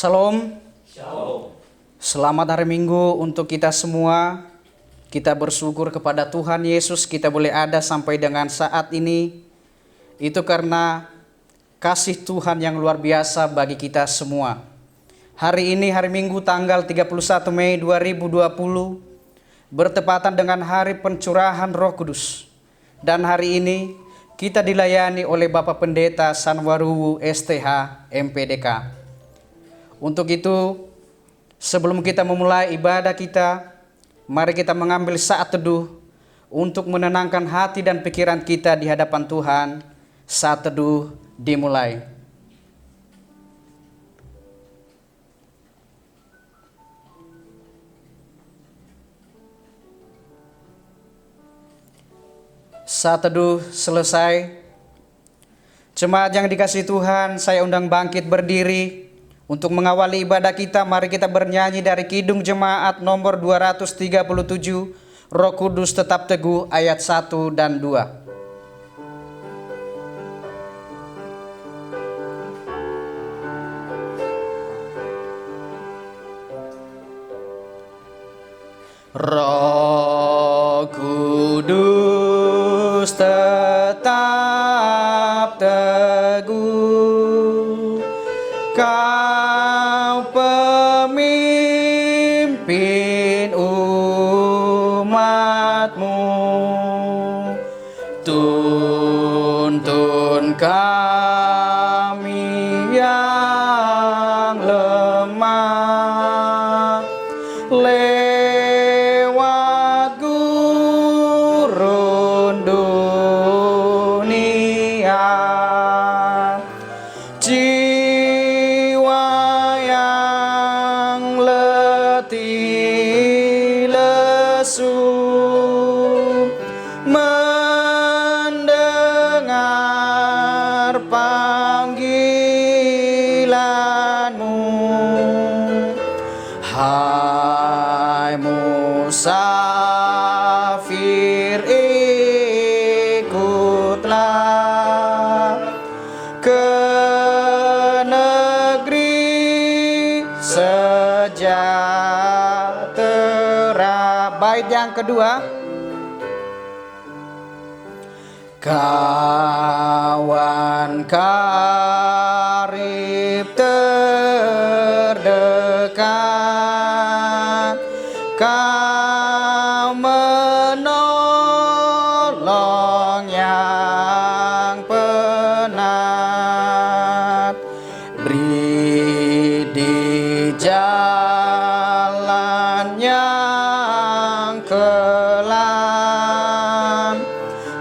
Shalom. Shalom. Selamat hari Minggu untuk kita semua. Kita bersyukur kepada Tuhan Yesus kita boleh ada sampai dengan saat ini. Itu karena kasih Tuhan yang luar biasa bagi kita semua. Hari ini hari Minggu tanggal 31 Mei 2020 bertepatan dengan hari pencurahan Roh Kudus. Dan hari ini kita dilayani oleh Bapak Pendeta Sanwaruwu STH MPDK. Untuk itu, sebelum kita memulai ibadah kita, mari kita mengambil saat teduh untuk menenangkan hati dan pikiran kita di hadapan Tuhan. Saat teduh dimulai. Saat teduh selesai. Jemaat yang dikasihi Tuhan, saya undang bangkit berdiri. Untuk mengawali ibadah kita, mari kita bernyanyi dari Kidung Jemaat nomor 237, Roh Kudus tetap teguh, ayat 1 dan 2. Roh Kudus tetap teguh, Kau pemimpin umat-Mu, tuntun kami yang lemah lewat gurun dunia. Mendengar panggilan-Mu, hai musafir, ikutlah ke negeri sejahtera. Bait yang kedua. Kawan karib terdekat, Kau menolong yang penat, beri di jalan yang kelam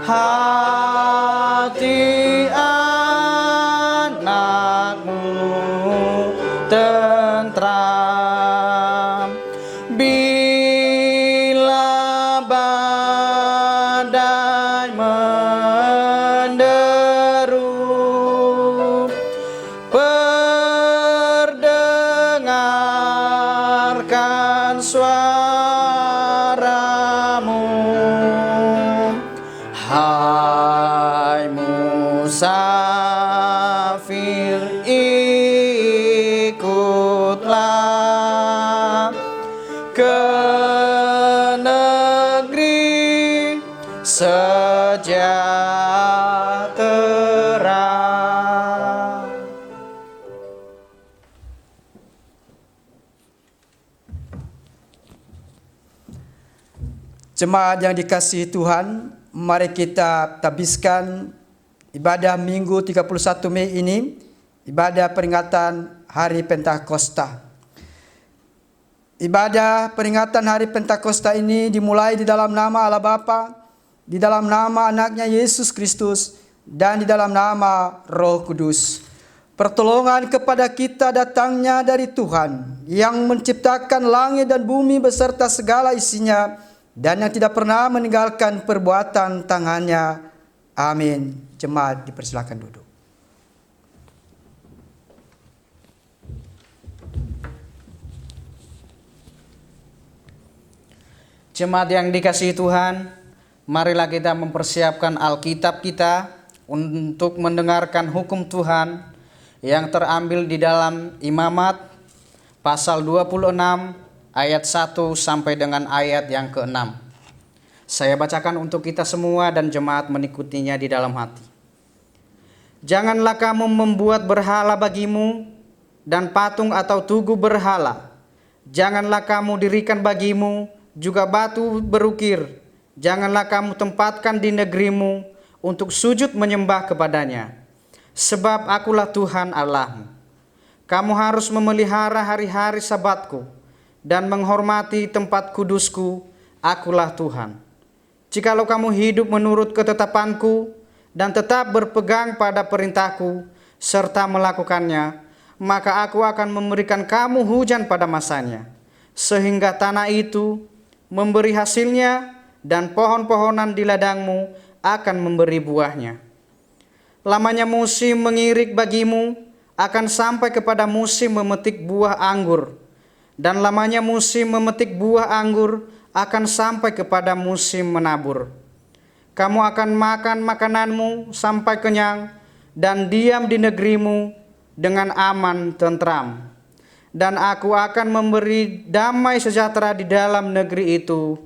hati anak-Mu tentram. Bila badai menderu, perdengarkan suara-Mu, hai musafir, ikutlah ke negeri sejahtera. Jemaat yang dikasihi Tuhan, mari kita tabiskan ibadah Minggu 31 Mei ini, ibadah peringatan Hari Pentakosta. Ibadah peringatan Hari Pentakosta ini dimulai di dalam nama Allah Bapa, di dalam nama anaknya Yesus Kristus, dan di dalam nama Roh Kudus. Pertolongan kepada kita datangnya dari Tuhan yang menciptakan langit dan bumi beserta segala isinya, dan yang tidak pernah meninggalkan perbuatan tangannya. Amin. Jemaat dipersilakan duduk. Jemaat yang dikasihi Tuhan, marilah kita mempersiapkan Alkitab kita untuk mendengarkan hukum Tuhan yang terambil di dalam Imamat pasal 26 ayat 1 sampai dengan ayat yang ke-6. Saya bacakan untuk kita semua dan jemaat mengikutinya di dalam hati. Janganlah kamu membuat berhala bagimu dan patung atau tugu berhala. Janganlah kamu dirikan bagimu juga batu berukir. Janganlah kamu tempatkan di negerimu untuk sujud menyembah kepadanya. Sebab akulah Tuhan Allahmu. Kamu harus memelihara hari-hari Sabatku dan menghormati tempat kudusku. Akulah Tuhan. Jikalau kamu hidup menurut ketetapanku dan tetap berpegang pada perintahku serta melakukannya, maka aku akan memberikan kamu hujan pada masanya, sehingga tanah itu memberi hasilnya dan pohon-pohonan di ladangmu akan memberi buahnya. Lamanya musim mengirik bagimu akan sampai kepada musim memetik buah anggur, dan lamanya musim memetik buah anggur akan sampai kepada musim menabur. Kamu akan makan makananmu sampai kenyang dan diam di negerimu dengan aman tentram. Dan aku akan memberi damai sejahtera di dalam negeri itu,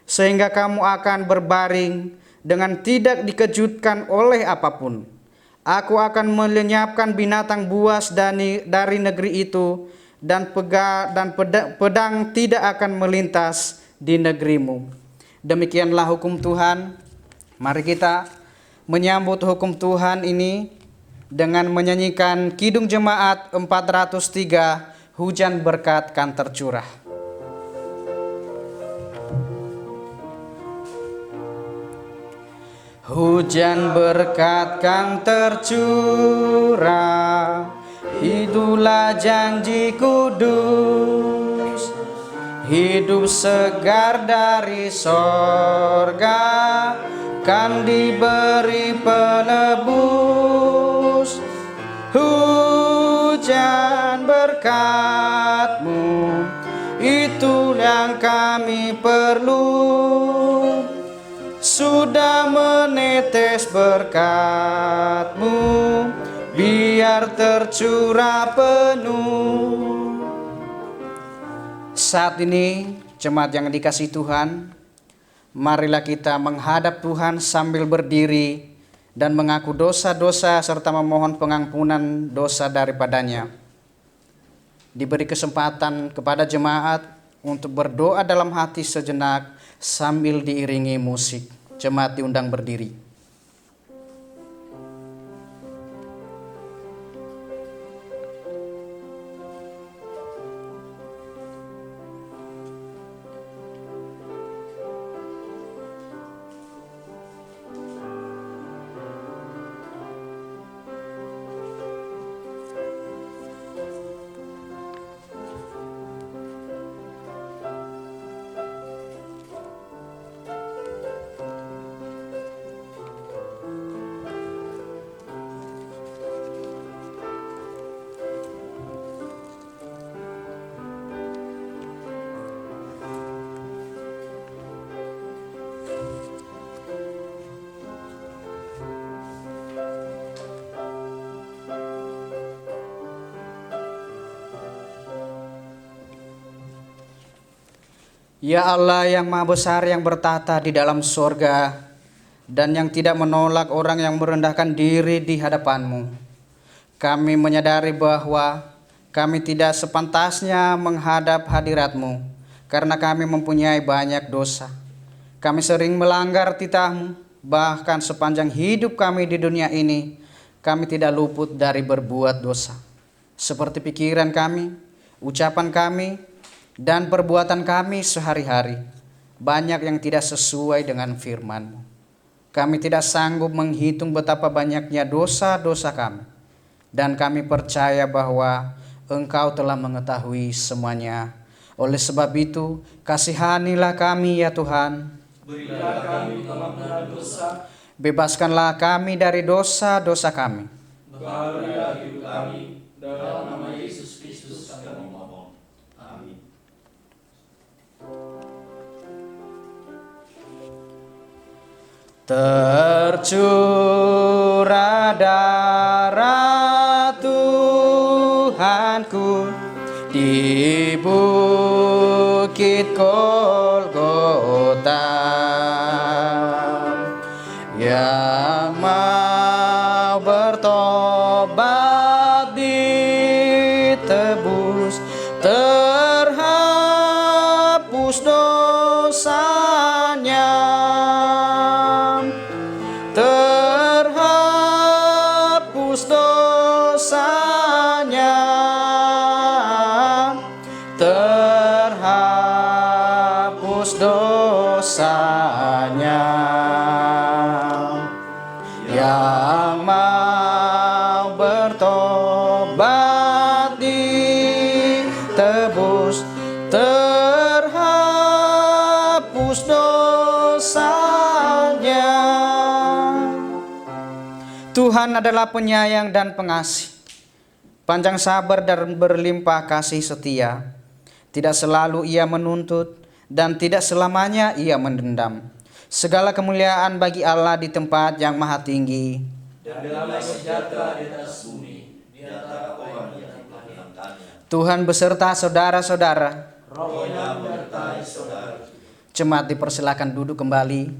sehingga kamu akan berbaring dengan tidak dikejutkan oleh apapun. Aku akan melenyapkan binatang buas dari negeri itu, dan pedang tidak akan melintas di negerimu. Demikianlah hukum Tuhan. Mari kita menyambut hukum Tuhan ini dengan menyanyikan Kidung Jemaat 403, Hujan Berkat Kan Tercurah. Hujan berkat kan tercurah, itulah janji kudus. Hidup segar dari sorga kan diberi penebus. Hujan berkat-Mu itu yang kami perlu. Sudah menetes berkat-Mu, biar tercurah penuh. Saat ini, jemaat yang dikasihi Tuhan, marilah kita menghadap Tuhan sambil berdiri dan mengaku dosa-dosa serta memohon pengampunan dosa daripadanya. Diberi kesempatan kepada jemaat untuk berdoa dalam hati sejenak sambil diiringi musik. Jemaat diundang berdiri. Ya Allah yang Maha Besar yang bertata di dalam sorga dan yang tidak menolak orang yang merendahkan diri di hadapan-Mu, kami menyadari bahwa kami tidak sepantasnya menghadap hadirat-Mu karena kami mempunyai banyak dosa. Kami sering melanggar titah-Mu, bahkan sepanjang hidup kami di dunia ini, kami tidak luput dari berbuat dosa. Seperti pikiran kami, ucapan kami, dan perbuatan kami sehari-hari, banyak yang tidak sesuai dengan firman-Mu. Kami tidak sanggup menghitung betapa banyaknya dosa-dosa kami, dan kami percaya bahwa Engkau telah mengetahui semuanya. Oleh sebab itu, kasihanilah kami ya Tuhan. Berilah kami pengampunan dosa. Bebaskanlah kami dari dosa-dosa kami. Berkalilah hidup kami, dalam nama Yesus Kristus kami mohon. Amin. Tercurah darah Tuhanku di bukit Golgota, yang mau bertobat ditebus, terhapus dosanya, terhapus dosanya, terhapus dosanya. Yang mau bertobat ditebus, terhapus dosanya. Tuhan adalah penyayang dan pengasih, panjang sabar dan berlimpah kasih setia. Tidak selalu Ia menuntut dan tidak selamanya Ia mendendam. Segala kemuliaan bagi Allah di tempat yang maha tinggi, Dan damai sejahtera di atas bumi, di antara orang yang diperkenankannya. Tuhan beserta saudara-saudara. Rohnya menyertai saudara. Jemaat dipersilakan duduk kembali.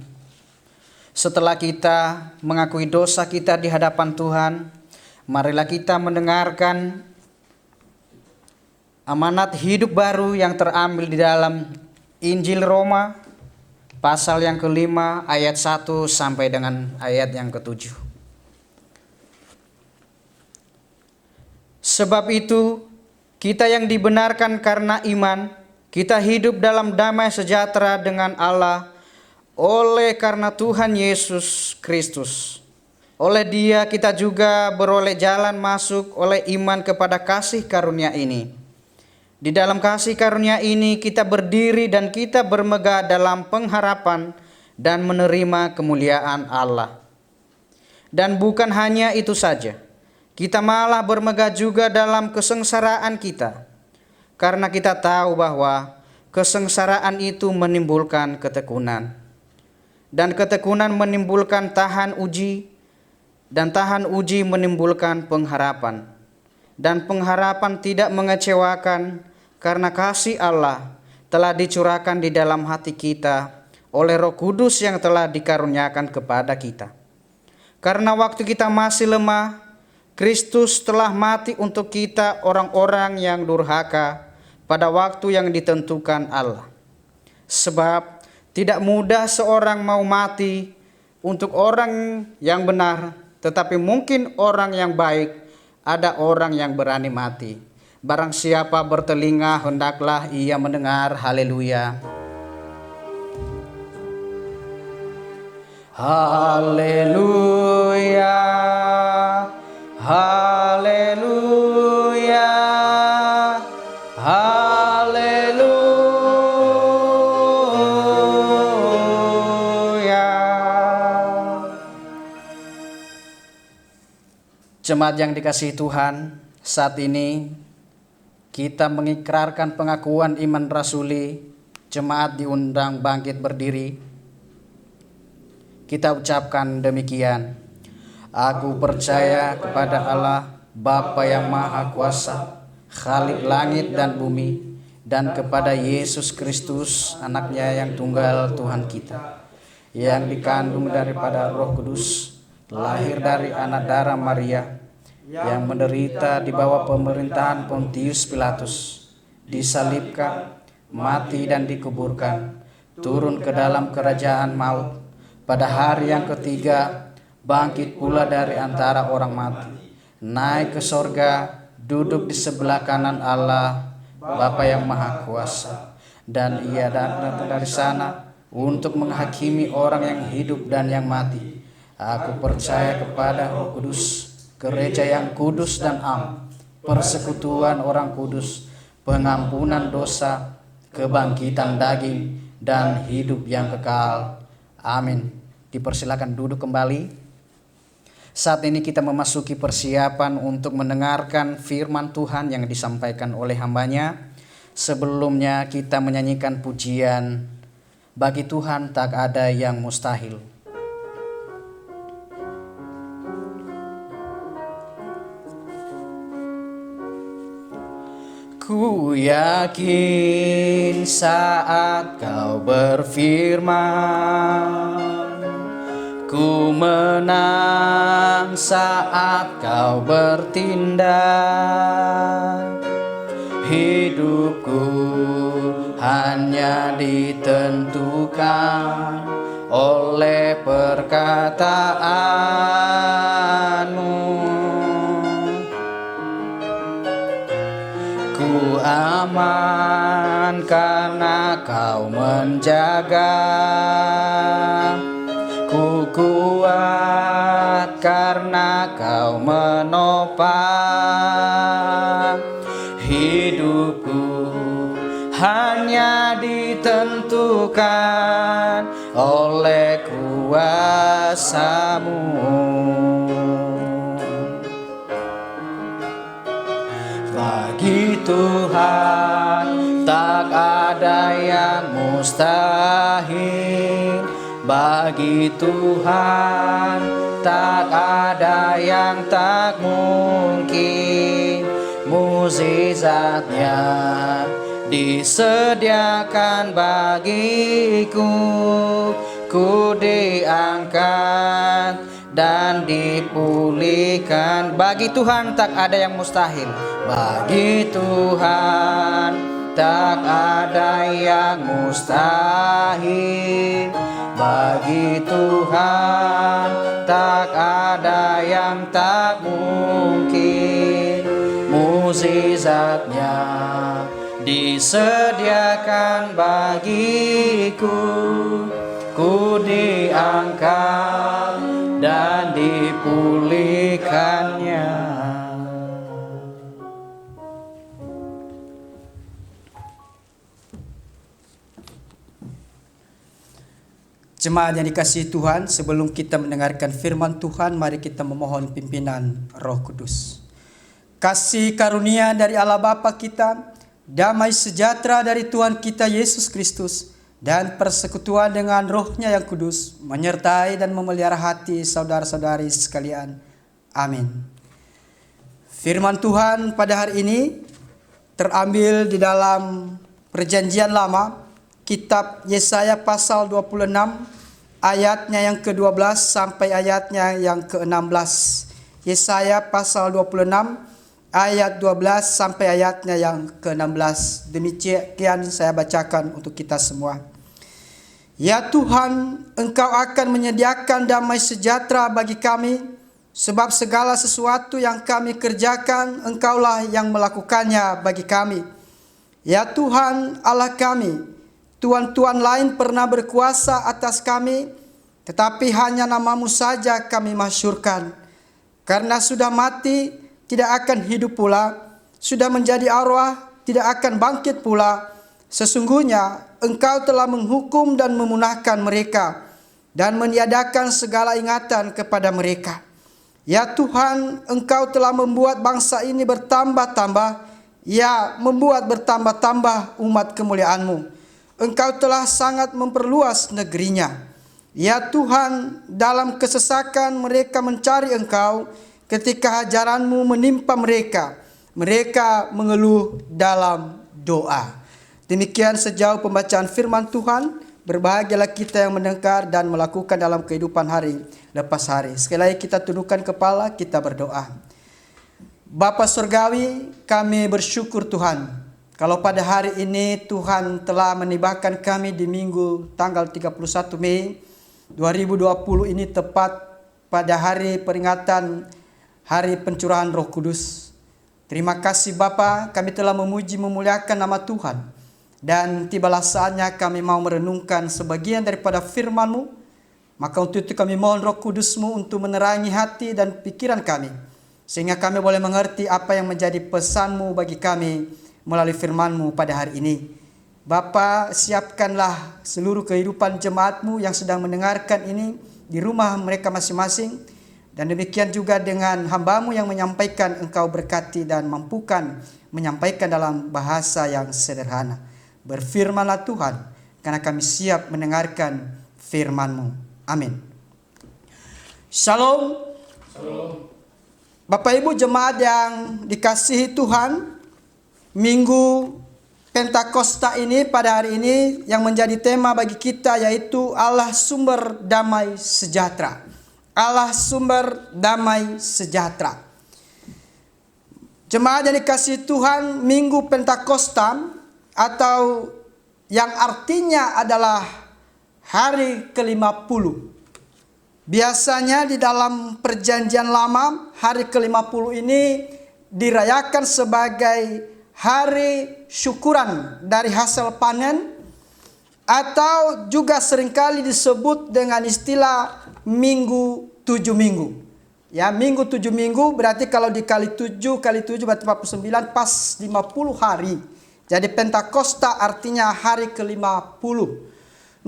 Setelah kita mengakui dosa kita di hadapan Tuhan, marilah kita mendengarkan amanat hidup baru yang terambil di dalam Injil Roma pasal yang ke-5 ayat 1 sampai dengan ayat yang ke-7. Sebab itu, kita yang dibenarkan karena iman, kita hidup dalam damai sejahtera dengan Allah oleh karena Tuhan Yesus Kristus. Oleh Dia kita juga beroleh jalan masuk oleh iman kepada kasih karunia ini. Di dalam kasih karunia ini kita berdiri dan kita bermegah dalam pengharapan dan menerima kemuliaan Allah. Dan bukan hanya itu saja, kita malah bermegah juga dalam kesengsaraan kita, karena kita tahu bahwa kesengsaraan itu menimbulkan ketekunan, dan ketekunan menimbulkan tahan uji, dan tahan uji menimbulkan pengharapan, dan pengharapan tidak mengecewakan, karena kasih Allah telah dicurahkan di dalam hati kita oleh Roh Kudus yang telah dikaruniakan kepada kita. Karena waktu kita masih lemah, Kristus telah mati untuk kita orang-orang yang durhaka pada waktu yang ditentukan Allah. Sebab tidak mudah seorang mau mati untuk orang yang benar, tetapi mungkin orang yang baik ada orang yang berani mati. Barang siapa bertelinga hendaklah ia mendengar. Haleluya. Haleluya. Haleluya. Haleluya. Jemaat yang dikasihi Tuhan, saat ini kita mengikrarkan pengakuan iman rasuli. Jemaat diundang bangkit berdiri. Kita ucapkan demikian. Aku percaya kepada Allah, Bapa yang Maha Kuasa, Khalik langit dan bumi, dan kepada Yesus Kristus, anaknya yang tunggal Tuhan kita, yang dikandung daripada Roh Kudus, lahir dari anak darah Maria, yang menderita di bawah pemerintahan Pontius Pilatus, disalibkan, mati dan dikuburkan, turun ke dalam kerajaan maut, pada hari yang ketiga bangkit pula dari antara orang mati, naik ke sorga, duduk di sebelah kanan Allah Bapa yang Maha Kuasa, dan Ia datang dari sana untuk menghakimi orang yang hidup dan yang mati. Aku percaya kepada Roh Kudus, gereja yang kudus dan am, persekutuan orang kudus, pengampunan dosa, kebangkitan daging, dan hidup yang kekal. Amin. Dipersilakan duduk kembali. Saat ini kita memasuki persiapan untuk mendengarkan firman Tuhan yang disampaikan oleh hambanya. Sebelumnya kita menyanyikan pujian, bagi Tuhan tak ada yang mustahil. Ku yakin saat kau berfirman, ku menang saat kau bertindak. Hidupku hanya ditentukan oleh perkataanmu. Ku aman karena kau menjaga, ku kuat karena kau menopang. Hidupku hanya ditentukan oleh kuasa-Mu. Bagi Tuhan tak ada yang mustahil. Bagi Tuhan tak ada yang tak mungkin. Mukjizatnya disediakan bagiku. Ku diangkat dan dipulihkan. Bagi Tuhan tak ada yang mustahil. Bagi Tuhan tak ada yang mustahil. Bagi Tuhan tak ada yang tak mungkin. Mukjizatnya disediakan bagiku. Ku diangkat dan dipulihkannya. Jemaat yang dikasihi Tuhan, sebelum kita mendengarkan firman Tuhan, mari kita memohon pimpinan Roh Kudus. Kasih karunia dari Allah Bapa kita, damai sejahtera dari Tuhan kita Yesus Kristus, dan persekutuan dengan Roh-Nya yang kudus menyertai dan memelihara hati saudara-saudari sekalian. Amin. Firman Tuhan pada hari ini terambil di dalam Perjanjian Lama, kitab Yesaya pasal 26 ayatnya yang ke-12 sampai ayatnya yang ke-16. Yesaya pasal 26 ayat 12 sampai ayatnya yang ke-16. Demikian saya bacakan untuk kita semua. Ya Tuhan, Engkau akan menyediakan damai sejahtera bagi kami, sebab segala sesuatu yang kami kerjakan, Engkaulah yang melakukannya bagi kami. Ya Tuhan Allah kami, tuan-tuan lain pernah berkuasa atas kami, tetapi hanya nama-Mu saja kami masyhurkan. Karena sudah mati, tidak akan hidup pula, sudah menjadi arwah, tidak akan bangkit pula. Sesungguhnya Engkau telah menghukum dan memunahkan mereka, dan meniadakan segala ingatan kepada mereka. Ya Tuhan, Engkau telah membuat bangsa ini bertambah-tambah, ya membuat bertambah-tambah umat kemuliaan-Mu. Engkau telah sangat memperluas negerinya. Ya Tuhan, dalam kesesakan mereka mencari Engkau. Ketika hajaran-Mu menimpa mereka, mereka mengeluh dalam doa. Demikian sejauh pembacaan firman Tuhan. Berbahagialah kita yang mendengar dan melakukan dalam kehidupan hari lepas hari. Sekali lagi kita tundukkan kepala, kita berdoa. Bapa Surgawi, kami bersyukur Tuhan, kalau pada hari ini Tuhan telah menibahkan kami di minggu tanggal 31 Mei 2020 ini, tepat pada hari peringatan Hari Pencurahan Roh Kudus. Terima kasih Bapa, kami telah memuji memuliakan nama Tuhan. Dan tibalah saatnya kami mau merenungkan sebagian daripada firman-Mu. Maka untuk itu kami mohon Roh Kudus-Mu untuk menerangi hati dan pikiran kami, sehingga kami boleh mengerti apa yang menjadi pesan-Mu bagi kami melalui firman-Mu pada hari ini. Bapa, siapkanlah seluruh kehidupan jemaat-Mu yang sedang mendengarkan ini di rumah mereka masing-masing. Dan demikian juga dengan hamba-Mu yang menyampaikan, Engkau berkati dan mampukan menyampaikan dalam bahasa yang sederhana. Berfirmanlah Tuhan, karena kami siap mendengarkan firman-Mu. Amin. Shalom. Shalom. Bapak Ibu jemaat yang dikasihi Tuhan, Minggu Pentakosta ini pada hari ini yang menjadi tema bagi kita yaitu Allah sumber damai sejahtera. Allah sumber damai sejahtera. Jemaat yang dikasihi Tuhan, Minggu Pentakosta atau yang artinya adalah hari ke-50. Biasanya di dalam perjanjian lama hari ke-50 ini dirayakan sebagai hari syukuran dari hasil panen, atau juga seringkali disebut dengan istilah Minggu 7 minggu. Ya, Minggu 7 minggu berarti kalau dikali 7 kali 7 berarti 49, pas 50 hari. Jadi Pentakosta artinya hari ke-50.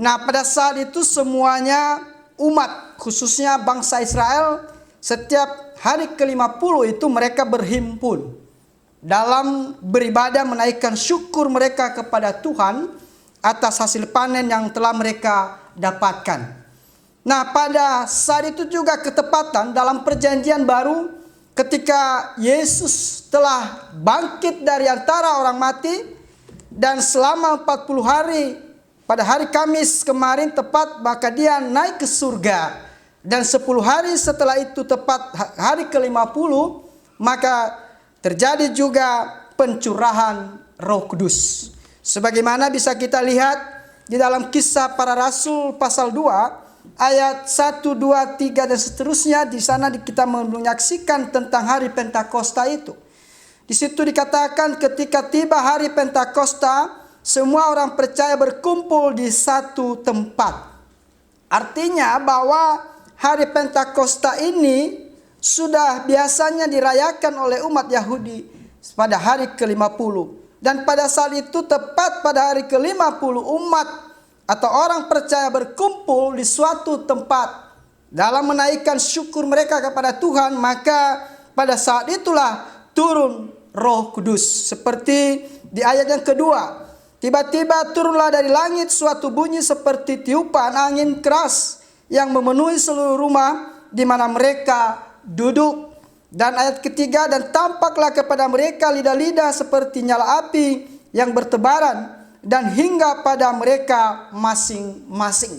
Nah, pada saat itu semuanya umat, khususnya bangsa Israel, setiap hari ke-50 itu mereka berhimpun dalam beribadah menaikkan syukur mereka kepada Tuhan atas hasil panen yang telah mereka dapatkan. Nah, pada saat itu juga ketepatan dalam perjanjian baru ketika Yesus telah bangkit dari antara orang mati dan selama 40 hari pada hari Kamis kemarin tepat maka dia naik ke surga, dan 10 hari setelah itu tepat hari ke-50 maka terjadi juga pencurahan Roh Kudus. Sebagaimana bisa kita lihat di dalam Kisah Para Rasul pasal 2 ayat 1, 2, 3 dan seterusnya. Di sana kita menyaksikan tentang hari Pentakosta itu. Di situ dikatakan ketika tiba hari Pentakosta, semua orang percaya berkumpul di satu tempat. Artinya bahwa hari Pentakosta ini sudah biasanya dirayakan oleh umat Yahudi pada hari ke-50. Dan pada saat itu tepat pada hari ke-50 umat atau orang percaya berkumpul di suatu tempat dalam menaikkan syukur mereka kepada Tuhan, maka pada saat itulah turun Roh Kudus. Seperti di ayat yang kedua, tiba-tiba turunlah dari langit suatu bunyi seperti tiupan angin keras yang memenuhi seluruh rumah di mana mereka duduk. Dan ayat ketiga, dan tampaklah kepada mereka lidah-lidah seperti nyala api yang bertebaran dan hingga pada mereka masing-masing.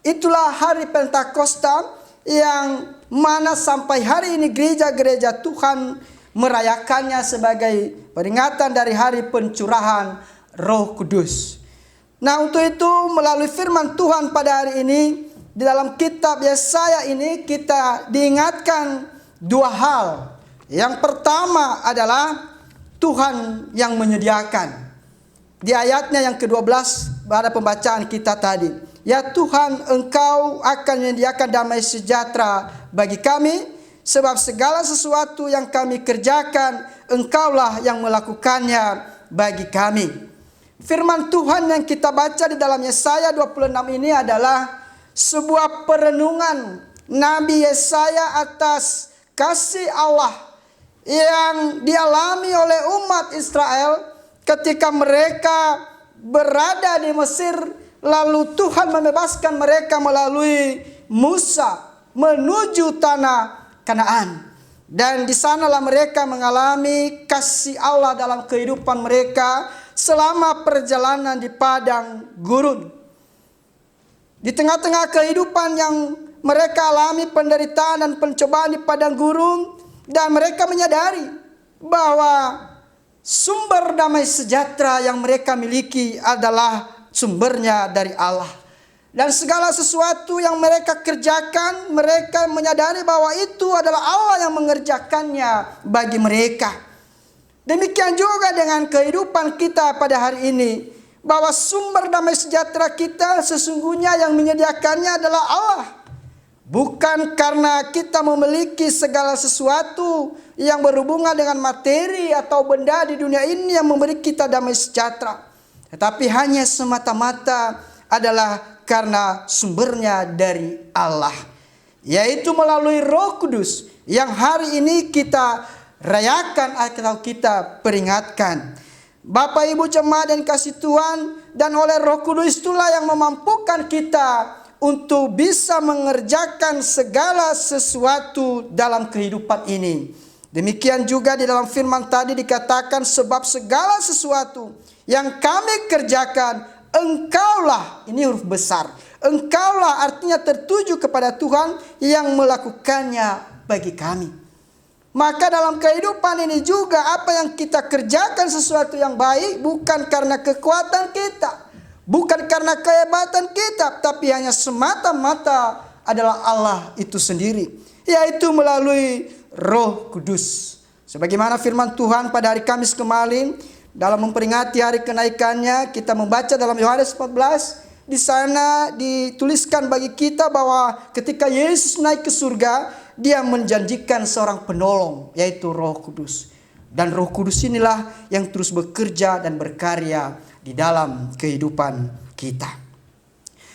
Itulah hari Pentakosta yang mana sampai hari ini gereja-gereja Tuhan merayakannya sebagai peringatan dari hari pencurahan Roh Kudus. Nah, untuk itu melalui firman Tuhan pada hari ini di dalam kitab Yesaya ini kita diingatkan dua hal. Yang pertama adalah Tuhan yang menyediakan. Di ayatnya yang ke-12 pada pembacaan kita tadi. Ya Tuhan, Engkau akan menyediakan damai sejahtera bagi kami, sebab segala sesuatu yang kami kerjakan, Engkaulah yang melakukannya bagi kami. Firman Tuhan yang kita baca di dalam Yesaya 26 ini adalah sebuah perenungan Nabi Yesaya atas kasih Allah yang dialami oleh umat Israel ketika mereka berada di Mesir, lalu Tuhan membebaskan mereka melalui Musa menuju tanah Kanaan. Dan di sanalah mereka mengalami kasih Allah dalam kehidupan mereka selama perjalanan di padang gurun. Di tengah-tengah kehidupan yang mereka alami penderitaan dan pencobaan di padang gurun, dan mereka menyadari bahwa sumber damai sejahtera yang mereka miliki adalah sumbernya dari Allah. Dan segala sesuatu yang mereka kerjakan, mereka menyadari bahwa itu adalah Allah yang mengerjakannya bagi mereka. Demikian juga dengan kehidupan kita pada hari ini, bahwa sumber damai sejahtera kita sesungguhnya yang menyediakannya adalah Allah. Bukan karena kita memiliki segala sesuatu yang berhubungan dengan materi atau benda di dunia ini yang memberi kita damai sejahtera, tetapi hanya semata-mata adalah karena sumbernya dari Allah, yaitu melalui Roh Kudus yang hari ini kita rayakan atau kita peringatkan. Bapak Ibu jemaat dan kasih Tuhan, dan oleh Roh Kudus itulah yang memampukan kita untuk bisa mengerjakan segala sesuatu dalam kehidupan ini. Demikian juga di dalam firman tadi dikatakan, sebab segala sesuatu yang kami kerjakan, engkaulah, ini huruf besar, engkaulah artinya tertuju kepada Tuhan yang melakukannya bagi kami. Maka dalam kehidupan ini juga apa yang kita kerjakan sesuatu yang baik bukan karena kekuatan kita, bukan karena kehebatan kita, tapi hanya semata-mata adalah Allah itu sendiri, yaitu melalui Roh Kudus. Sebagaimana firman Tuhan pada hari Kamis kemarin dalam memperingati hari kenaikannya, kita membaca dalam Yohanes 14. Di sana dituliskan bagi kita bahwa ketika Yesus naik ke surga, dia menjanjikan seorang penolong, yaitu Roh Kudus. Dan Roh Kudus inilah yang terus bekerja dan berkarya di dalam kehidupan kita.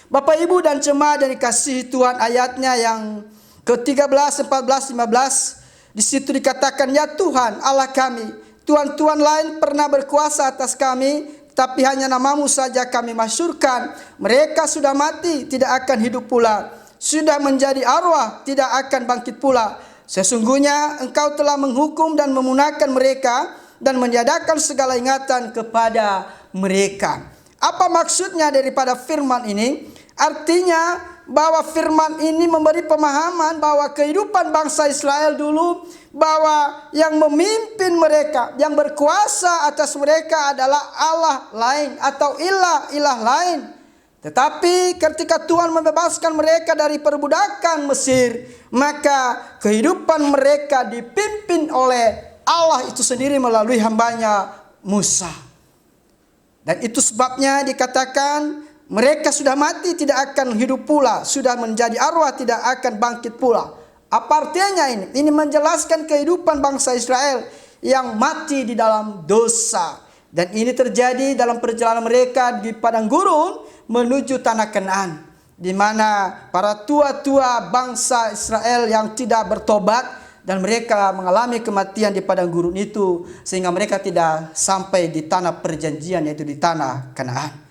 Bapak, Ibu, dan jemaat yang dikasihi Tuhan, ayatnya yang ke-13, 14, 15, di situ dikatakan, ya Tuhan Allah kami, Tuhan-Tuhan lain pernah berkuasa atas kami, tapi hanya namamu saja kami masyhurkan. Mereka sudah mati, tidak akan hidup pula. Sudah menjadi arwah, tidak akan bangkit pula. Sesungguhnya engkau telah menghukum dan memunahkan mereka dan meniadakan segala ingatan kepada mereka. Apa maksudnya daripada firman ini? Artinya bahwa firman ini memberi pemahaman bahwa kehidupan bangsa Israel dulu, bahwa yang memimpin mereka, yang berkuasa atas mereka adalah Allah lain atau ilah lain. Tetapi ketika Tuhan membebaskan mereka dari perbudakan Mesir, maka kehidupan mereka dipimpin oleh Allah itu sendiri melalui hambanya Musa. Dan itu sebabnya dikatakan mereka sudah mati, tidak akan hidup pula. Sudah menjadi arwah, tidak akan bangkit pula. Apa artinya ini? Ini menjelaskan kehidupan bangsa Israel yang mati di dalam dosa. Dan ini terjadi dalam perjalanan mereka di padang gurun menuju tanah Kanaan, di mana para tua-tua bangsa Israel yang tidak bertobat dan mereka mengalami kematian di padang gurun itu, sehingga mereka tidak sampai di tanah perjanjian, yaitu di tanah Kanaan.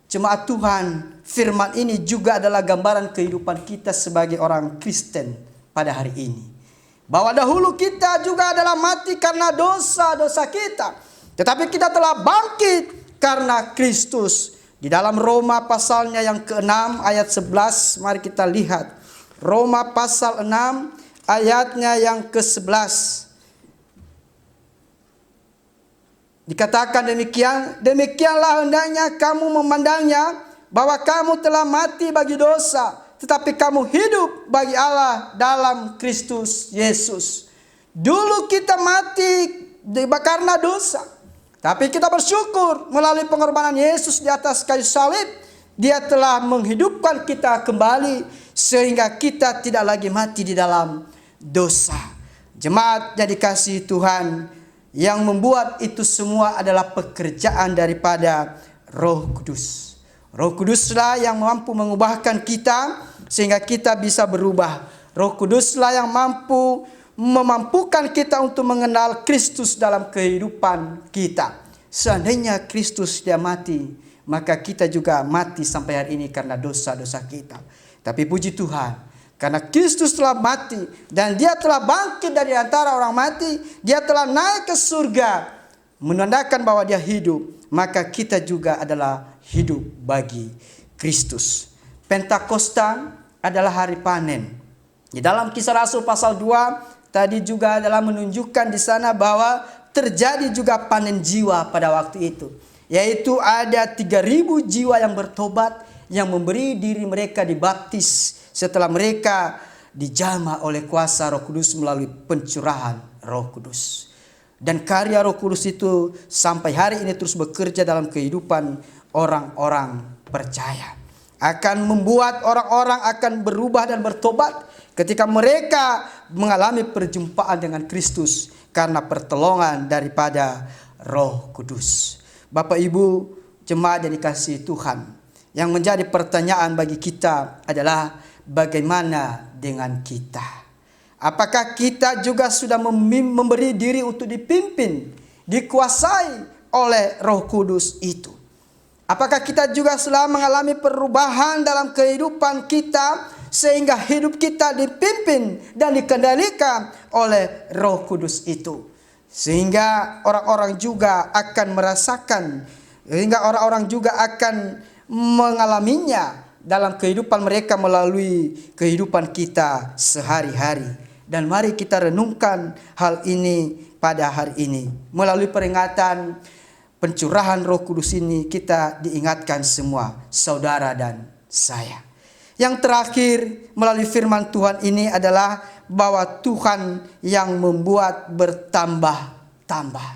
Jemaat Tuhan, firman ini juga adalah gambaran kehidupan kita sebagai orang Kristen pada hari ini. Bahwa dahulu kita juga adalah mati karena dosa-dosa kita, tetapi kita telah bangkit karena Kristus. Di dalam Roma pasalnya yang ke-6 ayat 11, mari kita lihat. Roma pasal 6 ayatnya yang ke-11. Dikatakan demikian, demikianlah hendaknya kamu memandangnya, bahwa kamu telah mati bagi dosa, tetapi kamu hidup bagi Allah dalam Kristus Yesus. Dulu kita mati karena dosa, tapi kita bersyukur melalui pengorbanan Yesus di atas kayu salib, Dia telah menghidupkan kita kembali sehingga kita tidak lagi mati di dalam dosa. Jemaat yang dikasihi Tuhan, yang membuat itu semua adalah pekerjaan daripada Roh Kudus. Roh Kuduslah yang mampu mengubahkan kita sehingga kita bisa berubah. Roh Kuduslah yang memampukan kita untuk mengenal Kristus dalam kehidupan kita. Seandainya Kristus tidak mati, maka kita juga mati sampai hari ini karena dosa-dosa kita. Tapi puji Tuhan, karena Kristus telah mati dan Dia telah bangkit dari antara orang mati, Dia telah naik ke surga, menandakan bahwa Dia hidup, maka kita juga adalah hidup bagi Kristus. Pentakosta adalah hari panen. Di dalam Kisah Rasul pasal 2 tadi juga adalah menunjukkan di sana bahwa terjadi juga panen jiwa pada waktu itu, yaitu ada 3.000 jiwa yang bertobat, yang memberi diri mereka dibaptis setelah mereka dijamah oleh kuasa Roh Kudus melalui pencurahan Roh Kudus. Dan karya Roh Kudus itu sampai hari ini terus bekerja dalam kehidupan orang-orang percaya. Akan membuat orang-orang akan berubah dan bertobat ketika mereka mengalami perjumpaan dengan Kristus karena pertolongan daripada Roh Kudus. Bapak Ibu jemaat yang dikasihi Tuhan, yang menjadi pertanyaan bagi kita adalah bagaimana dengan kita? Apakah kita juga sudah memberi diri untuk dipimpin, dikuasai oleh Roh Kudus itu? Apakah kita juga telah mengalami perubahan dalam kehidupan kita sehingga hidup kita dipimpin dan dikendalikan oleh Roh Kudus itu. Sehingga orang-orang juga akan merasakan, sehingga orang-orang juga akan mengalaminya dalam kehidupan mereka melalui kehidupan kita sehari-hari. Dan mari kita renungkan hal ini pada hari ini. Melalui peringatan pencurahan Roh Kudus ini kita diingatkan semua, saudara dan saya. Yang terakhir melalui firman Tuhan ini adalah bahwa Tuhan yang membuat bertambah-tambah.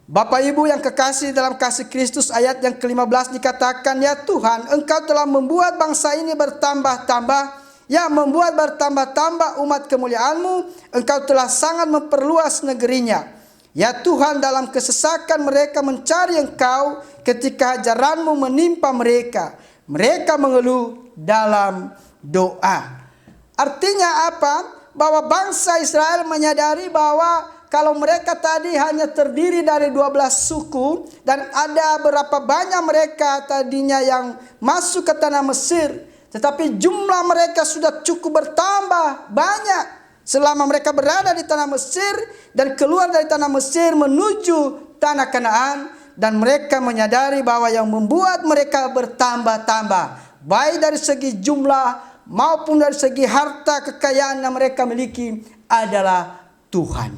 Bapak Ibu yang kekasih dalam kasih Kristus, ayat yang ke-15 dikatakan, ya Tuhan, Engkau telah membuat bangsa ini bertambah-tambah. Ya, membuat bertambah-tambah umat kemuliaan-Mu. Engkau telah sangat memperluas negerinya. Ya Tuhan, dalam kesesakan mereka mencari Engkau, ketika ajaran-Mu menimpa mereka. Mereka mengeluh dalam doa. Artinya apa? Bahwa bangsa Israel menyadari bahwa kalau mereka tadi hanya terdiri dari 12 suku, dan ada berapa banyak mereka tadinya yang masuk ke tanah Mesir, tetapi jumlah mereka sudah cukup bertambah banyak selama mereka berada di tanah Mesir dan keluar dari tanah Mesir menuju tanah Kanaan. Dan mereka menyadari bahwa yang membuat mereka bertambah-tambah, baik dari segi jumlah maupun dari segi harta kekayaan yang mereka miliki, adalah Tuhan.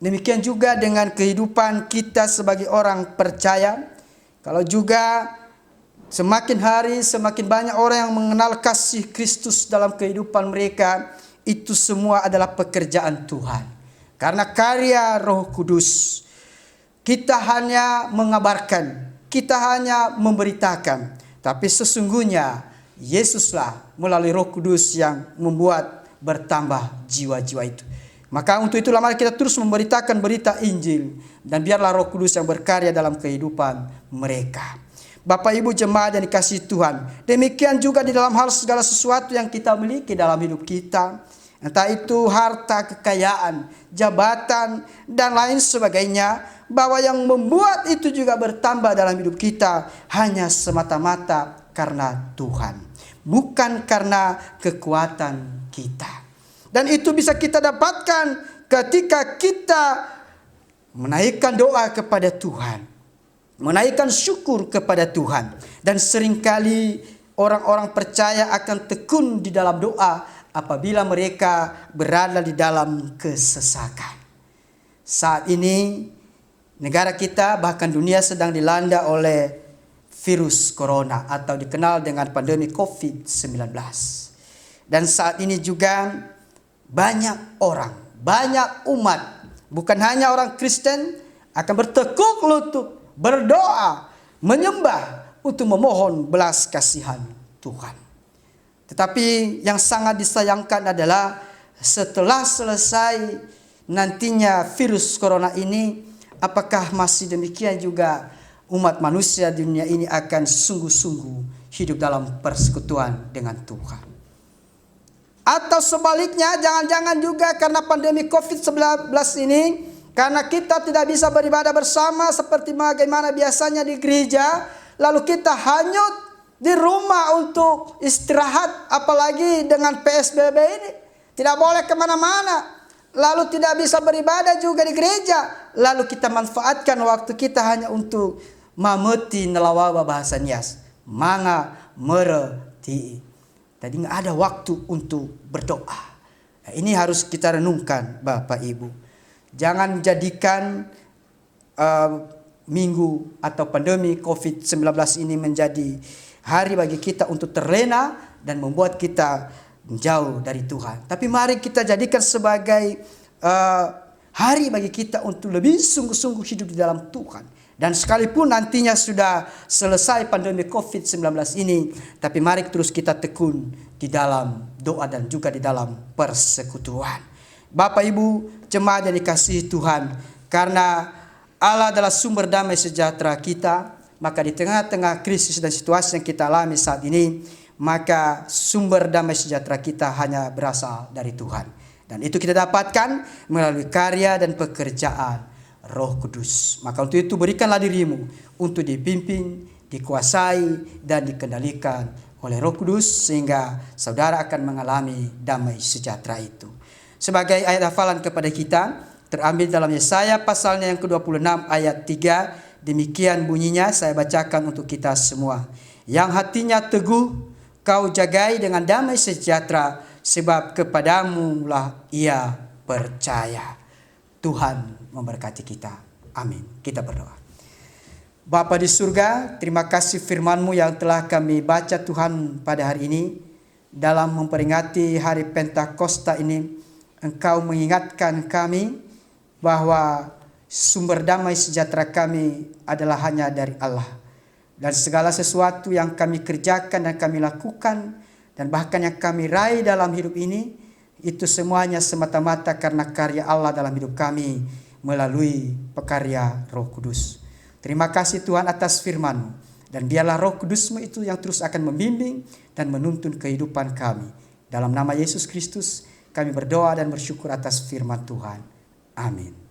Demikian juga dengan kehidupan kita sebagai orang percaya. Kalau juga semakin hari semakin banyak orang yang mengenal kasih Kristus dalam kehidupan mereka, itu semua adalah pekerjaan Tuhan. Karena karya Roh Kudus. Kita hanya mengabarkan, kita hanya memberitakan, tapi sesungguhnya Yesuslah melalui Roh Kudus yang membuat bertambah jiwa-jiwa itu. Maka untuk itulah mari kita terus memberitakan berita Injil, dan biarlah Roh Kudus yang berkarya dalam kehidupan mereka. Bapak Ibu jemaat yang dikasihi Tuhan, demikian juga di dalam hal segala sesuatu yang kita miliki dalam hidup kita, entah itu harta, kekayaan, jabatan, dan lain sebagainya, bahwa yang membuat itu juga bertambah dalam hidup kita hanya semata-mata karena Tuhan, bukan karena kekuatan kita. Dan itu bisa kita dapatkan ketika kita menaikkan doa kepada Tuhan, menaikkan syukur kepada Tuhan. Dan seringkali orang-orang percaya akan tekun di dalam doa apabila mereka berada di dalam kesesakan. Saat ini negara kita, bahkan dunia, sedang dilanda oleh virus corona atau dikenal dengan pandemi COVID-19. Dan saat ini juga banyak orang, banyak umat, bukan hanya orang Kristen, akan bertekuk lutut, berdoa, menyembah untuk memohon belas kasihan Tuhan. Tetapi yang sangat disayangkan adalah setelah selesai nantinya virus corona ini, apakah masih demikian juga umat manusia di dunia ini akan sungguh-sungguh hidup dalam persekutuan dengan Tuhan? Atau sebaliknya, jangan-jangan juga karena pandemi COVID-19 ini, karena kita tidak bisa beribadah bersama seperti bagaimana biasanya di gereja, lalu kita hanyut di rumah untuk istirahat, apalagi dengan PSBB ini. Tidak boleh kemana-mana. Lalu tidak bisa beribadah juga di gereja. Lalu kita manfaatkan waktu kita hanya untuk mameti nelawawa bahasa Nias. Manga mereti. Tadi nggak ada waktu untuk berdoa. Nah, ini harus kita renungkan Bapak Ibu. Jangan jadikan minggu atau pandemi COVID-19 ini menjadi hari bagi kita untuk terlena dan membuat kita jauh dari Tuhan. Tapi mari kita jadikan sebagai hari bagi kita untuk lebih sungguh-sungguh hidup di dalam Tuhan. Dan sekalipun nantinya sudah selesai pandemi COVID-19 ini, tapi mari terus kita tekun di dalam doa dan juga di dalam persekutuan. Bapak Ibu jemaat yang dikasihi Tuhan, karena Allah adalah sumber damai sejahtera kita, maka di tengah-tengah krisis dan situasi yang kita alami saat ini, maka sumber damai sejahtera kita hanya berasal dari Tuhan. Dan itu kita dapatkan melalui karya dan pekerjaan Roh Kudus. Maka untuk itu berikanlah dirimu untuk dipimpin, dikuasai, dan dikendalikan oleh Roh Kudus sehingga saudara akan mengalami damai sejahtera itu. Sebagai ayat hafalan kepada kita terambil dalam Yesaya pasalnya yang ke-26 ayat 3. Demikian bunyinya, saya bacakan untuk kita semua. Yang hatinya teguh kau jagai dengan damai sejahtera, sebab kepadamu lah ia percaya. Tuhan memberkati kita. Amin. Kita berdoa. Bapa di surga, terima kasih firman-Mu yang telah kami baca Tuhan pada hari ini. Dalam memperingati hari Pentakosta ini, Engkau mengingatkan kami bahwa sumber damai sejahtera kami adalah hanya dari Allah. Dan segala sesuatu yang kami kerjakan dan kami lakukan dan bahkan yang kami raih dalam hidup ini, itu semuanya semata-mata karena karya Allah dalam hidup kami melalui pekarya Roh Kudus. Terima kasih Tuhan atas firman-Mu. Dan biarlah Roh Kudus-Mu itu yang terus akan membimbing dan menuntun kehidupan kami. Dalam nama Yesus Kristus kami berdoa dan bersyukur atas firman Tuhan. Amin.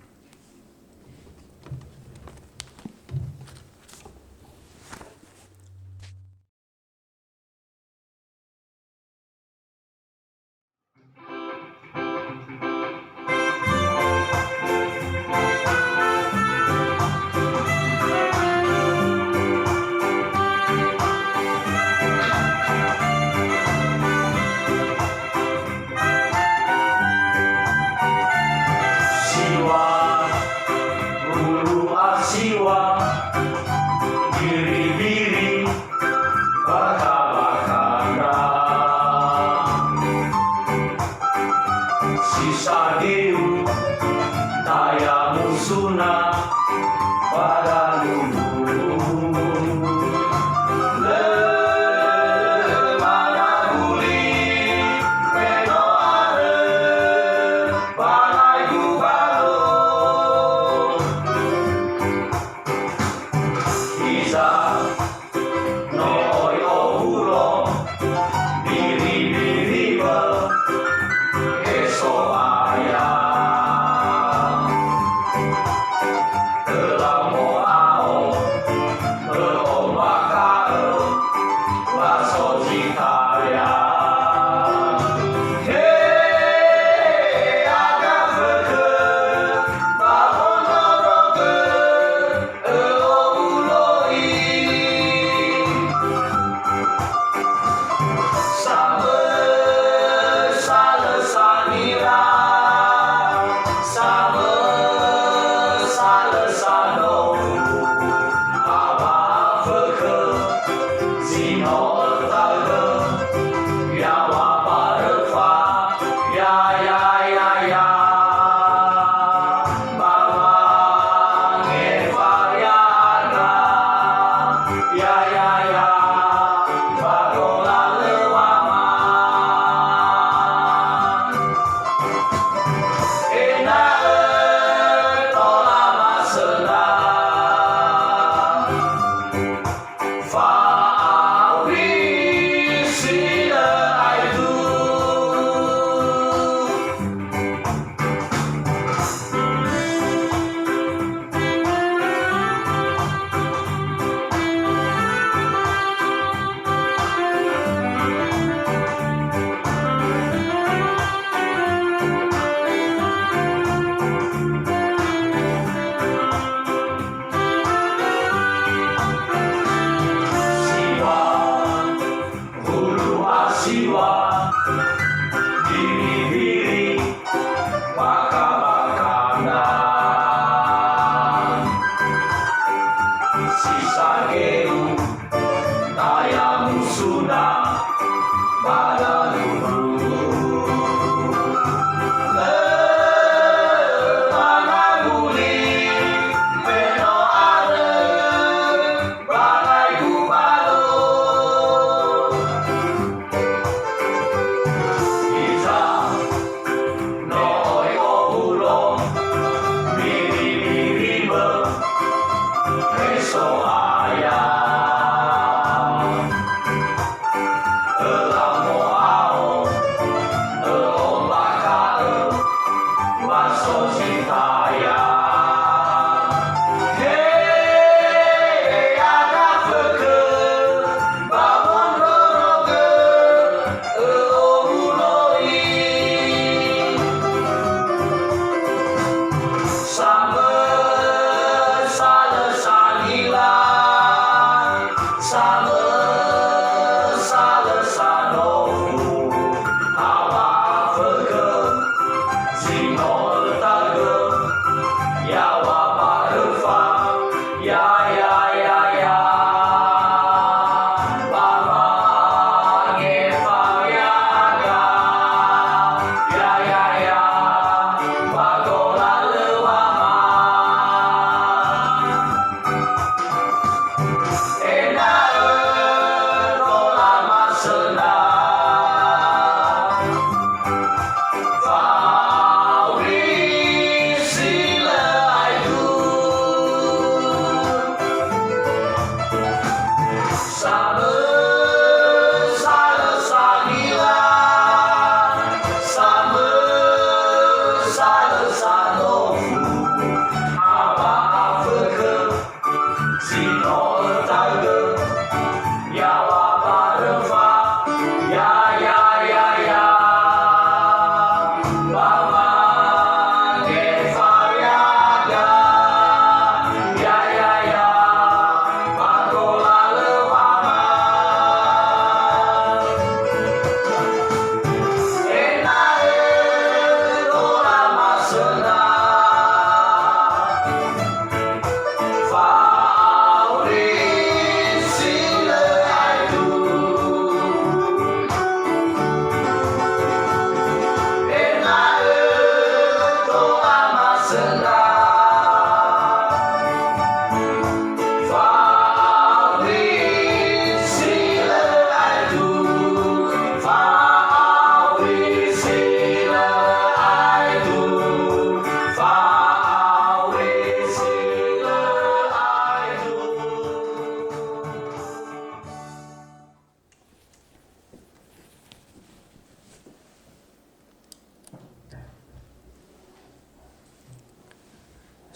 Amo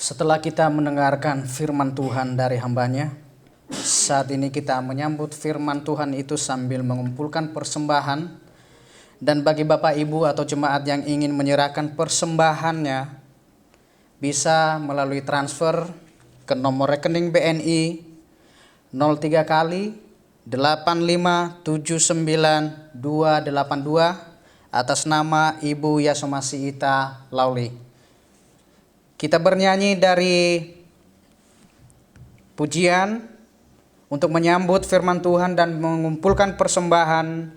Setelah kita mendengarkan firman Tuhan dari hamba-Nya, saat ini kita menyambut firman Tuhan itu sambil mengumpulkan persembahan. Dan bagi Bapak Ibu atau jemaat yang ingin menyerahkan persembahannya, bisa melalui transfer ke nomor rekening BNI 03 kali 8579282 atas nama Ibu Yasomasi Ita Lauli. Kita bernyanyi dari pujian untuk menyambut firman Tuhan dan mengumpulkan persembahan.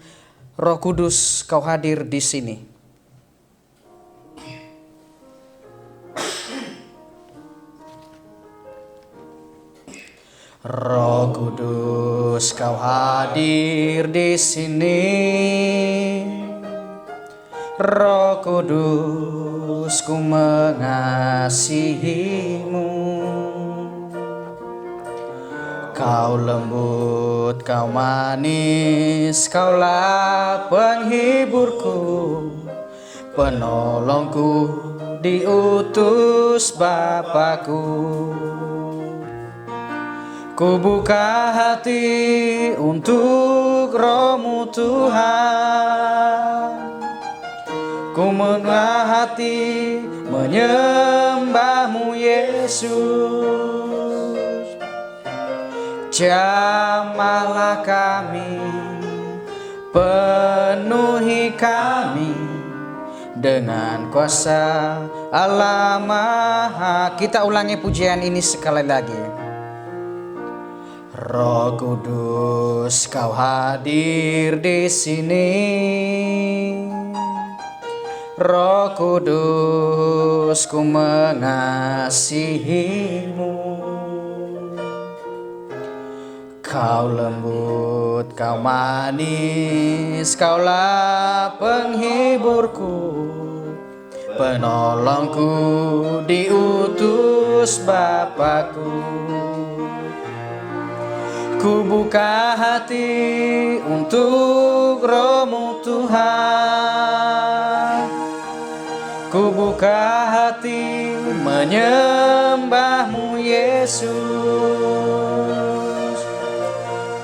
Roh Kudus, Kau hadir di sini. Roh Kudus, Kau hadir di sini. Roh Kudus, ku mengasihimu. Kau lembut, kau manis, kaulah penghiburku, penolongku, diutus Bapakku. Ku buka hati untuk Roh-Mu Tuhan. Ku buka hati menyembah-Mu Yesus. Jamahlah kami, penuhi kami dengan kuasa Allah Maha. Kita ulangi pujian ini sekali lagi. Roh Kudus, Kau hadir di sini. Roh Kudus, ku mengasihimu. Kau lembut, kau manis, kaulah penghiburku, penolongku, diutus Bapakku. Ku buka hati untuk Roh-Mu Tuhan. Ku buka hati menyembah-Mu Yesus.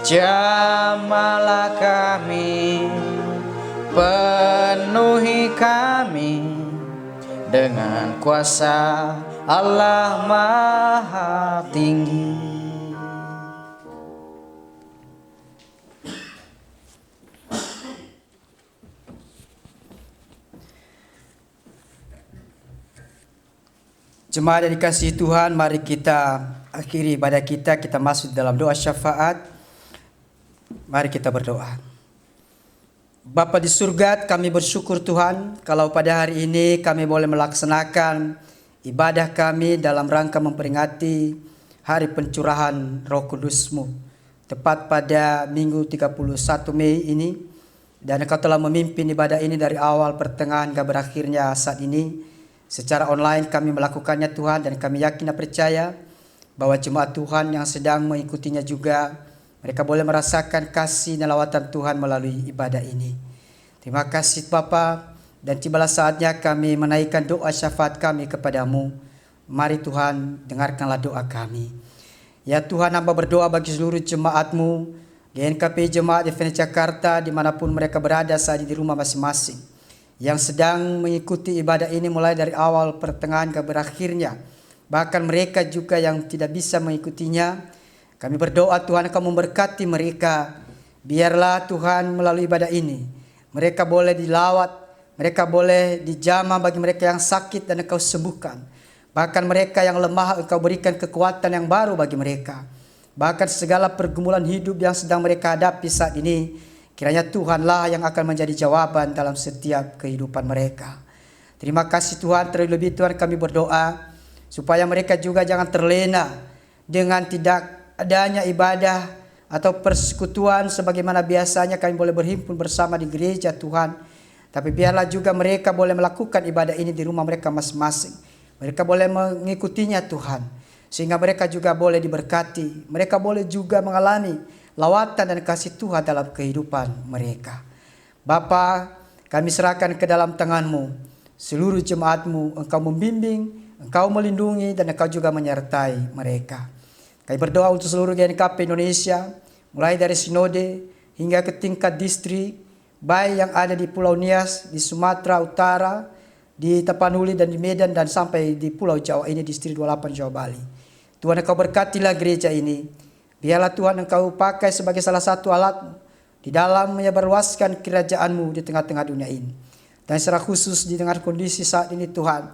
Jamahlah kami, penuhi kami dengan kuasa Allah Maha Tinggi. Jemaat yang dikasihi Tuhan, mari kita akhiri ibadah kita, kita masuk dalam doa syafaat. Mari kita berdoa. Bapa di surga, kami bersyukur Tuhan kalau pada hari ini kami boleh melaksanakan ibadah kami dalam rangka memperingati hari pencurahan Roh Kudus-Mu, tepat pada Minggu 31 Mei ini. Dan Engkau telah memimpin ibadah ini dari awal, pertengahan, hingga berakhirnya saat ini. Secara online kami melakukannya Tuhan, dan kami yakin dan percaya bahwa jemaat Tuhan yang sedang mengikutinya juga, mereka boleh merasakan kasih dan lawatan Tuhan melalui ibadah ini. Terima kasih Bapa, dan tibalah saatnya kami menaikkan doa syafaat kami kepadamu. Mari Tuhan, dengarkanlah doa kami. Ya Tuhan, hamba berdoa bagi seluruh jemaat-Mu, GNKP Jemaat Advent Jakarta dimanapun mereka berada saat ini di rumah masing-masing, yang sedang mengikuti ibadah ini mulai dari awal, pertengahan, ke berakhirnya. Bahkan mereka juga yang tidak bisa mengikutinya, kami berdoa Tuhan Engkau memberkati mereka. Biarlah Tuhan melalui ibadah ini, mereka boleh dilawat, mereka boleh dijamah bagi mereka yang sakit dan Engkau sembuhkan. Bahkan mereka yang lemah Engkau berikan kekuatan yang baru bagi mereka. Bahkan segala pergumulan hidup yang sedang mereka hadapi saat ini, kiranya Tuhanlah yang akan menjadi jawaban dalam setiap kehidupan mereka. Terima kasih Tuhan, terlebih lebih Tuhan kami berdoa supaya mereka juga jangan terlena dengan tidak adanya ibadah atau persekutuan sebagaimana biasanya kami boleh berhimpun bersama di gereja Tuhan. Tapi biarlah juga mereka boleh melakukan ibadah ini di rumah mereka masing-masing. Mereka boleh mengikutinya Tuhan, sehingga mereka juga boleh diberkati. Mereka boleh juga mengalami lawatan dan kasih Tuhan dalam kehidupan mereka. Bapa, kami serahkan ke dalam tangan-Mu seluruh jemaat-Mu. Engkau membimbing, Engkau melindungi, dan Engkau juga menyertai mereka. Kami berdoa untuk seluruh GNKP Indonesia, mulai dari sinode hingga ke tingkat distrik, baik yang ada di Pulau Nias, di Sumatera Utara, di Tapanuli dan di Medan, dan sampai di Pulau Jawa ini, distrik 28 Jawa Bali. Tuhan Engkau berkatilah gereja ini. Biarlah Tuhan Engkau pakai sebagai salah satu alat di dalam menyebarluaskan kerajaan-Mu di tengah-tengah dunia ini. Dan secara khusus di tengah kondisi saat ini Tuhan,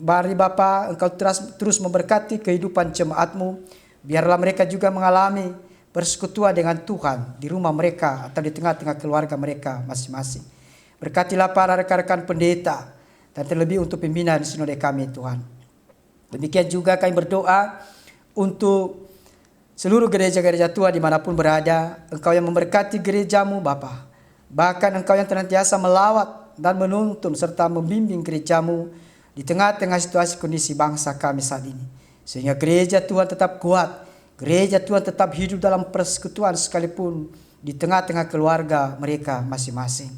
mari Bapa Engkau terus memberkati kehidupan jemaat-Mu. Biarlah mereka juga mengalami persekutuan dengan Tuhan di rumah mereka atau di tengah-tengah keluarga mereka masing-masing. Berkatilah para rekan-rekan pendeta, dan terlebih untuk pimpinan sinode kami Tuhan. Demikian juga kami berdoa untuk seluruh gereja-gereja Tuhan dimanapun berada. Engkau yang memberkati gereja-Mu Bapa. Bahkan Engkau yang senantiasa melawat dan menuntun serta membimbing gereja-Mu di tengah-tengah situasi kondisi bangsa kami saat ini. Sehingga gereja Tuhan tetap kuat, gereja Tuhan tetap hidup dalam persekutuan sekalipun di tengah-tengah keluarga mereka masing-masing.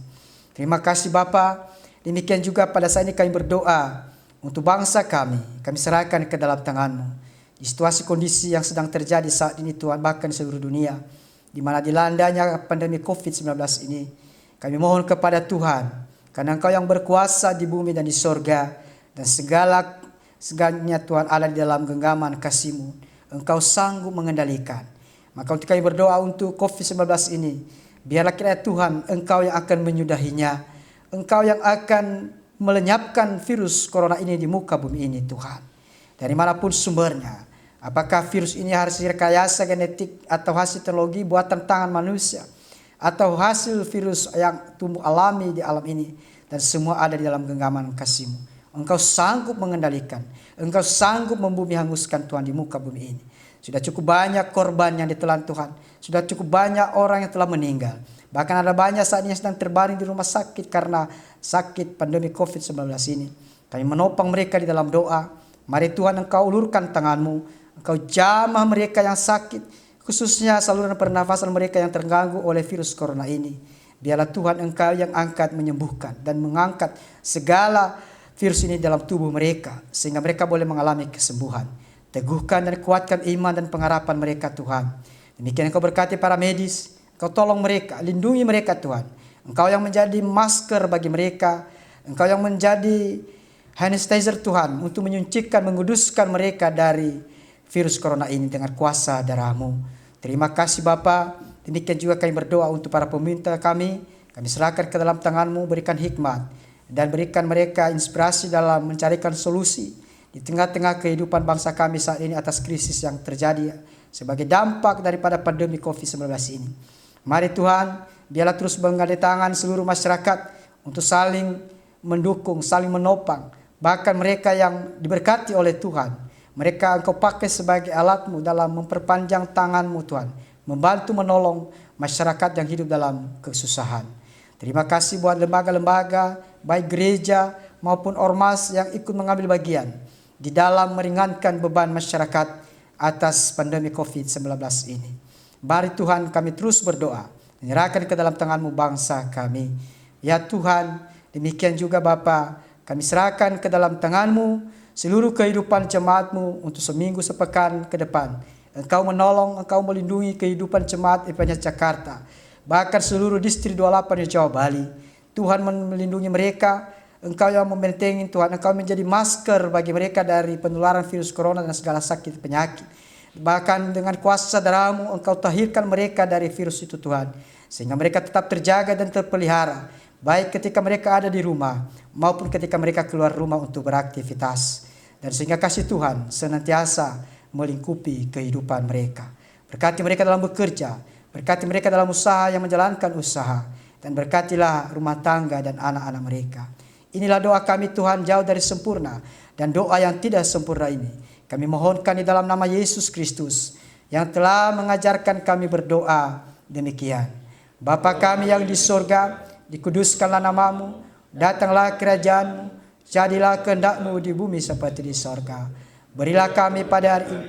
Terima kasih Bapa. Demikian juga pada saat ini kami berdoa untuk bangsa kami. Kami serahkan ke dalam tangan-Mu. Di situasi kondisi yang sedang terjadi saat ini Tuhan, bahkan seluruh dunia, di mana dilandanya pandemi COVID-19 ini, kami mohon kepada Tuhan, karena Engkau yang berkuasa di bumi dan di sorga, dan segalanya Tuhan ada di dalam genggaman kasih-Mu. Engkau sanggup mengendalikan. Maka untuk kami berdoa untuk COVID-19 ini, biarlah kiranya Tuhan Engkau yang akan menyudahinya. Engkau yang akan melenyapkan virus corona ini di muka bumi ini Tuhan. Dari manapun sumbernya. Apakah virus ini hasil rekayasa genetik atau hasil teknologi buatan tangan manusia, atau hasil virus yang tumbuh alami di alam ini. Dan semua ada di dalam genggaman kasih-Mu. Engkau sanggup mengendalikan. Engkau sanggup membumi hanguskan Tuhan di muka bumi ini. Sudah cukup banyak korban yang ditelan Tuhan. Sudah cukup banyak orang yang telah meninggal. Bahkan ada banyak saat ini yang sedang terbaring di rumah sakit karena sakit pandemi COVID-19 ini. Kami menopang mereka di dalam doa. Mari Tuhan Engkau ulurkan tangan-Mu. Engkau jamah mereka yang sakit, khususnya saluran pernafasan mereka yang terganggu oleh virus corona ini. Biarlah Tuhan Engkau yang angkat menyembuhkan dan mengangkat segala virus ini dalam tubuh mereka, sehingga mereka boleh mengalami kesembuhan. Teguhkan dan kuatkan iman dan pengharapan mereka Tuhan. Demikian Engkau berkati para medis. Engkau tolong mereka, lindungi mereka Tuhan. Engkau yang menjadi masker bagi mereka. Engkau yang menjadi hand sanitizer Tuhan untuk menyucikan, menguduskan mereka dari virus corona ini dengan kuasa darah-Mu. Terima kasih Bapa. Demikian juga kami berdoa untuk para pemimpin kami. Kami serahkan ke dalam tangan-Mu, berikan hikmat dan berikan mereka inspirasi dalam mencarikan solusi di tengah-tengah kehidupan bangsa kami saat ini atas krisis yang terjadi sebagai dampak daripada pandemi COVID-19 ini. Mari Tuhan, biarlah terus menggadai tangan seluruh masyarakat untuk saling mendukung, saling menopang. Bahkan mereka yang diberkati oleh Tuhan, mereka Engkau pakai sebagai alat-Mu dalam memperpanjang tangan-Mu Tuhan, membantu menolong masyarakat yang hidup dalam kesusahan. Terima kasih buat lembaga-lembaga, baik gereja maupun ormas yang ikut mengambil bagian di dalam meringankan beban masyarakat atas pandemi COVID-19 ini. Mari Tuhan kami terus berdoa, menyerahkan ke dalam tangan-Mu bangsa kami. Ya Tuhan, demikian juga Bapa, kami serahkan ke dalam tangan-Mu seluruh kehidupan jemaat-Mu untuk seminggu sepekan ke depan. Engkau menolong, Engkau melindungi kehidupan jemaat Epanya Jakarta, bahkan seluruh distrik 28 di Jawa Bali. Tuhan melindungi mereka, Engkau yang membentengi Tuhan, Engkau menjadi masker bagi mereka dari penularan virus corona dan segala sakit penyakit. Bahkan dengan kuasa darah-Mu Engkau tahirkan mereka dari virus itu Tuhan, sehingga mereka tetap terjaga dan terpelihara, baik ketika mereka ada di rumah maupun ketika mereka keluar rumah untuk beraktivitas. Dan sehingga kasih Tuhan senantiasa melingkupi kehidupan mereka. Berkati mereka dalam bekerja, berkati mereka dalam usaha yang menjalankan usaha, dan berkatilah rumah tangga dan anak-anak mereka. Inilah doa kami Tuhan, jauh dari sempurna, dan doa yang tidak sempurna ini kami mohonkan di dalam nama Yesus Kristus yang telah mengajarkan kami berdoa demikian. Bapa kami yang di surga, dikuduskanlah namamu, datanglah kerajaan-Mu, jadilah kehendak-Mu di bumi seperti di sorga. Berilah kami pada hari ini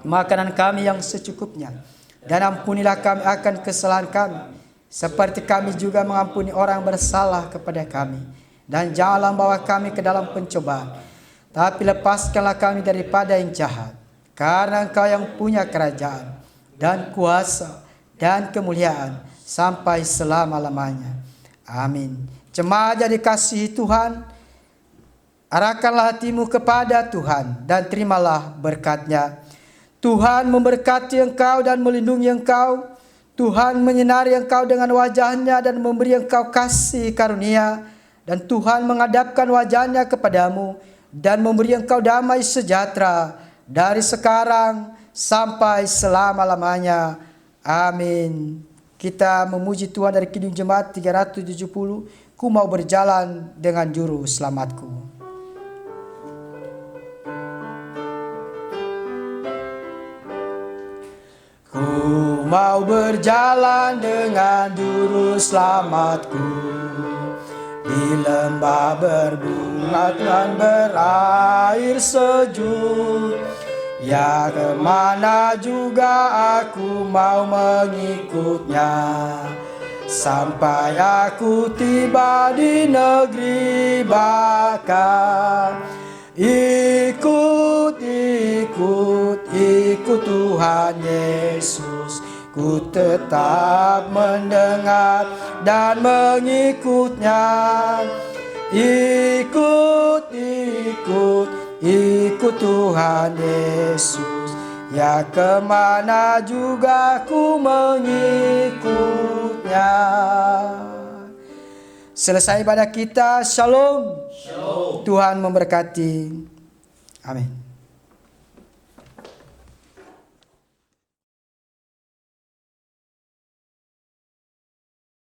makanan kami yang secukupnya, dan ampunilah kami akan kesalahan kami, seperti kami juga mengampuni orang bersalah kepada kami. Dan janganlah bawa kami ke dalam pencobaan, tapi lepaskanlah kami daripada yang jahat. Karena Engkau yang punya kerajaan dan kuasa dan kemuliaan sampai selama-lamanya. Amin. Jemaat yang dikasihi Tuhan, arahkanlah hatimu kepada Tuhan dan terimalah berkat-Nya. Tuhan memberkati engkau dan melindungi engkau. Tuhan menyinari engkau dengan wajah-Nya dan memberi engkau kasih karunia. Dan Tuhan menghadapkan wajah-Nya kepadamu dan memberi engkau damai sejahtera dari sekarang sampai selama-lamanya. Amin. Kita memuji Tuhan dari Kidung Jemaat 370. Ku mau berjalan dengan juru selamatku. Ku mau berjalan dengan juru selamatku, di lembah berbunga dan berair sejuk. Ya kemana juga aku mau mengikutnya, sampai aku tiba di negeri baka. Ikut, ikut, ikut Tuhan Yesus. Ku tetap mendengar dan mengikutnya. Ikut, ikut, ikut Tuhan Yesus. Ya kemana juga ku mengikutnya. Selesai ibadah kita. Shalom. Shalom. Tuhan memberkati. Amin.